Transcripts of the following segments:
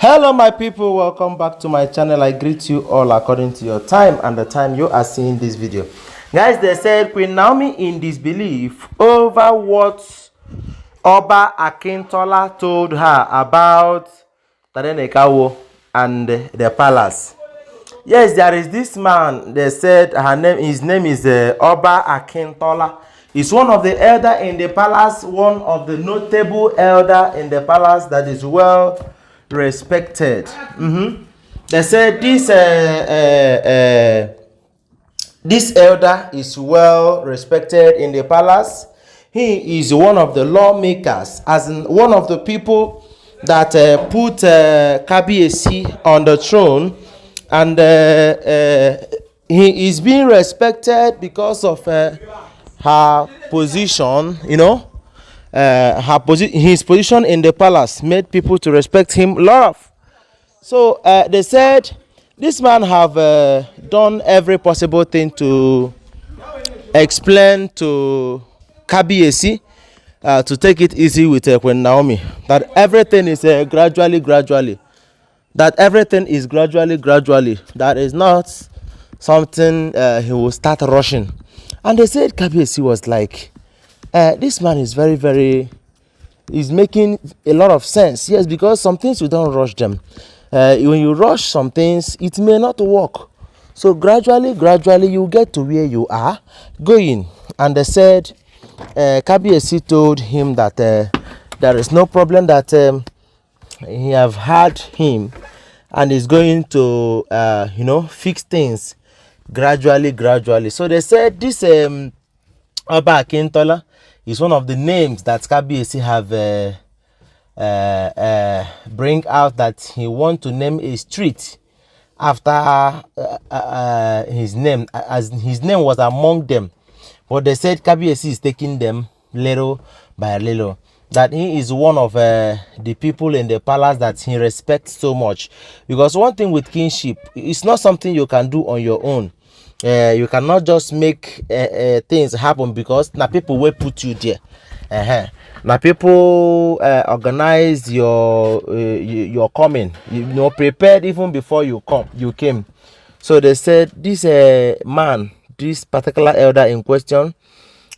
Hello my people, welcome back to my channel. I greet you all according to your time and the time you are seeing this video. Guys, they said Queen Naomi in disbelief over what Oba Akintola told her about Tadenikawo and the palace. Yes, there is this man. They said his name is Oba Akintola. He's one of the elder in the palace, one of the notable elder in the palace that is well respected. They said this elder is well respected in the palace. He is one of the lawmakers, as in one of the people that put Kabiyesi on the throne, and he is being respected because of her position, his position in the palace made people to respect him a lot. So they said this man have done every possible thing to explain to Kabiyesi to take it easy with QueenNaomi, that everything is gradually, that everything is gradually, that is not something he will start rushing. And they said Kabiyesi was like, this man is is making a lot of sense. Yes, because some things you don't rush them. When you rush some things, it may not work. So gradually you get to where you are going. And they said Kabiyesi told him that there is no problem, that he have had him and is going to fix things gradually. So they said this Oba Akintola is one of the names that Kabiyesi have bring out, that he want to name a street after his name, as his name was among them. But they said Kabiyesi is taking them little by little, that he is one of the people in the palace that he respects so much. Because one thing with kingship, it's not something you can do on your own. You cannot just make things happen, because now people will put you there. Now people organize your coming, prepared even before you came. So they said this man, this particular elder in question,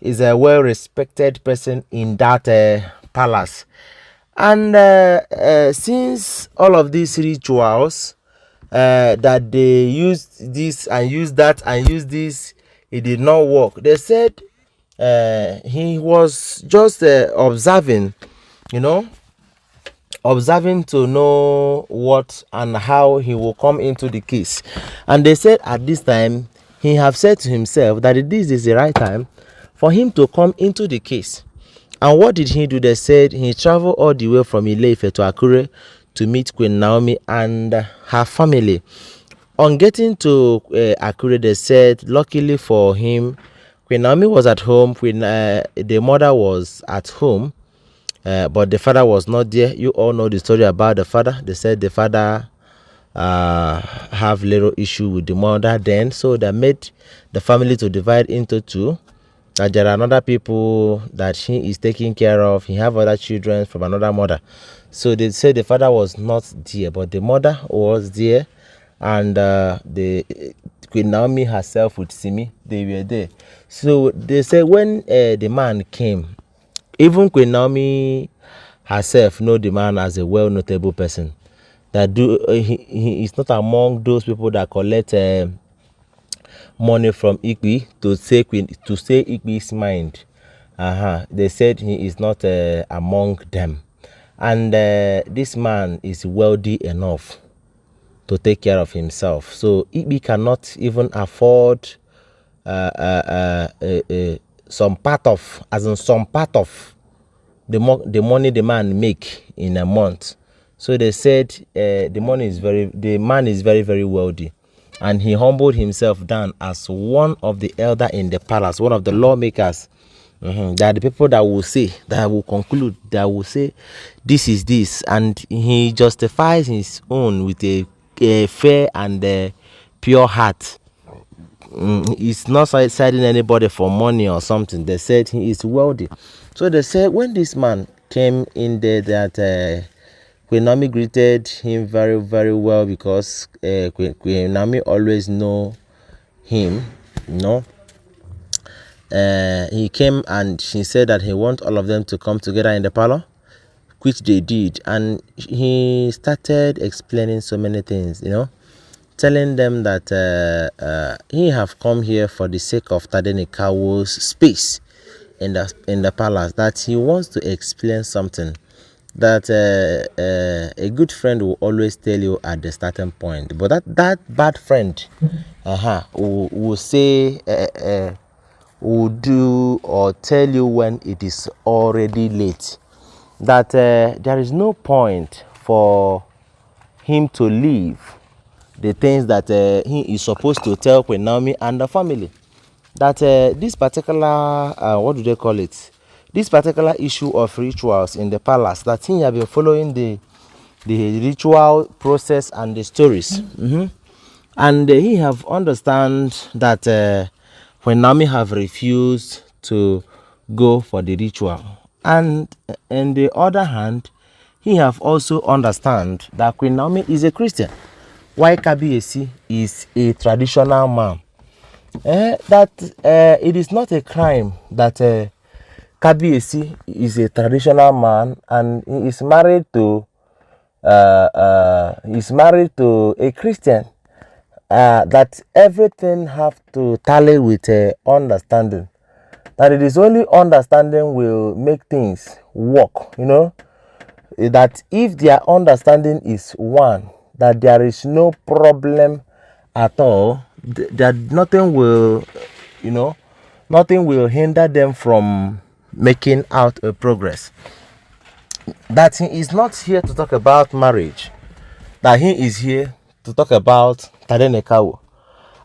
is a well respected person in that palace. And since all of these rituals that they used this and used that and used this, it did not work. They said he was just observing to know what and how he will come into the case. And they said at this time he have said to himself that this is the right time for him to come into the case. And what did he do? They said he traveled all the way from Ile-Ife to Akure to meet Queen Naomi and her family. On getting to Akure, they said luckily for him, Queen Naomi was at home. The mother was at home, but the father was not there. You all know the story about the father. They said the father have little issue with the mother then, so they made the family to divide into two. That there are another people that he is taking care of. He have other children from another mother. So they said the father was not there, but the mother was there, and the Queen Naomi herself with Simi, they were there. So they said when the man came, even Queen Naomi herself know the man as a well notable person. That he is not among those people that collect money from Ikpi to say Ikpi's mind. They said he is not among them. And this man is wealthy enough to take care of himself. So Ikpi cannot even afford some part of the money the man make in a month. So they said the man is very wealthy, and he humbled himself down as one of the elder in the palace, one of the lawmakers. There are the people that will say, that will conclude, that will say this is this, and he justifies his own with a fair and pure heart. He's not citing anybody for money or something. They said he is wealthy. So they said when this man came in there, that QueenNaomi greeted him very, very well because QueenNaomi always know him, you know. He came and he said that he wants all of them to come together in the parlor, which they did, and he started explaining so many things, you know, telling them that he have come here for the sake of Tadenikawo's space in the palace, that he wants to explain something that a good friend will always tell you at the starting point, but that bad friend will say will do or tell you when it is already late, that there is no point for him to leave the things that he is supposed to tell QueenNaomi and the family. That this particular what do they call it, this particular issue of rituals in the palace, that he have been following the ritual process and the stories, and he have understand that when Naomi have refused to go for the ritual, and on the other hand, he have also understand that Queen Naomi is a Christian, while Kabiyesi is a traditional man. That it is not a crime that Kabiyesi is a traditional man and he is married to a Christian. That everything have to tally with understanding. That it is only understanding will make things work, you know. That if their understanding is one, that there is no problem at all, that nothing will, you know, nothing will hinder them from making out a progress. That he is not here to talk about marriage, that he is here to talk about Tadenikawo.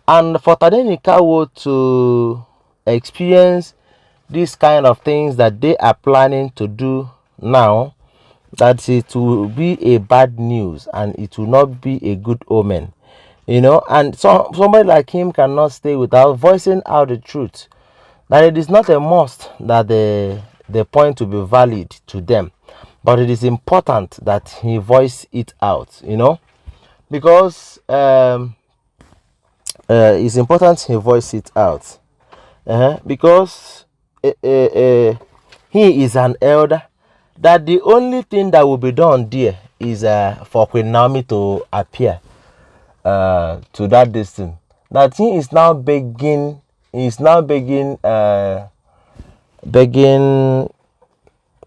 And for Tadenikawo to experience these kind of things that they are planning to do now, that it will be a bad news and it will not be a good omen, you know. And so somebody like him cannot stay without voicing out the truth, that it is not a must that the point will be valid to them, but it is important that he voice it out, you know, because it's important he voice it out, because he is an elder, that the only thing that will be done there is for Queen Naomi to appear to that distance. That he is now begging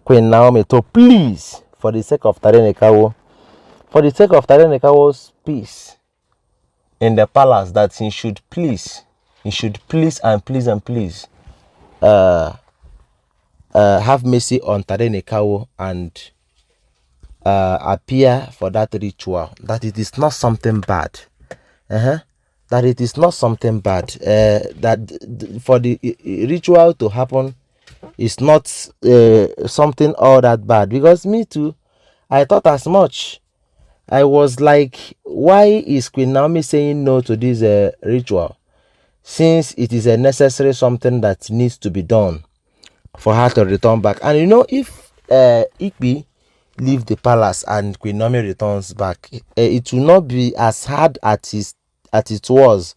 Queen Naomi to please, for the sake of Tadenikawo, for the sake of Tadenikawo's peace in the palace, that he should please and please have mercy on Tadenikawo and appear for that ritual. That it is not something bad. That it is not something bad. That for the ritual to happen is not something all that bad. Because me too, I thought as much. I was like, why is Queen Naomi saying no to this ritual, since it is a necessary something that needs to be done for her to return back? And you know, if Ikpi leave the palace and Queen Naomi returns back, it will not be as hard as it was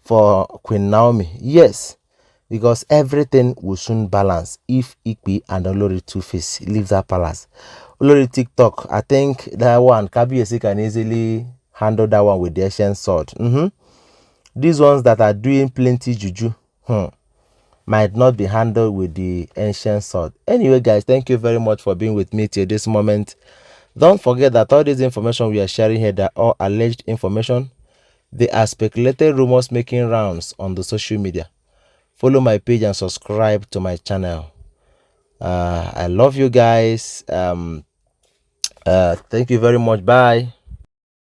for Queen Naomi. Yes, because everything will soon balance if Ikpi and Olori Two-Face leave that palace. Olori TikTok, I think that one, Kabiyesi can easily handle that one with the ancient sword. These ones that are doing plenty juju might not be handled with the ancient sword. Anyway, guys, thank you very much for being with me till this moment. Don't forget that all this information we are sharing here, they are all alleged information. They are speculated rumors making rounds on the social media. Follow my page and subscribe to my channel. I love you guys. Thank you very much. Bye.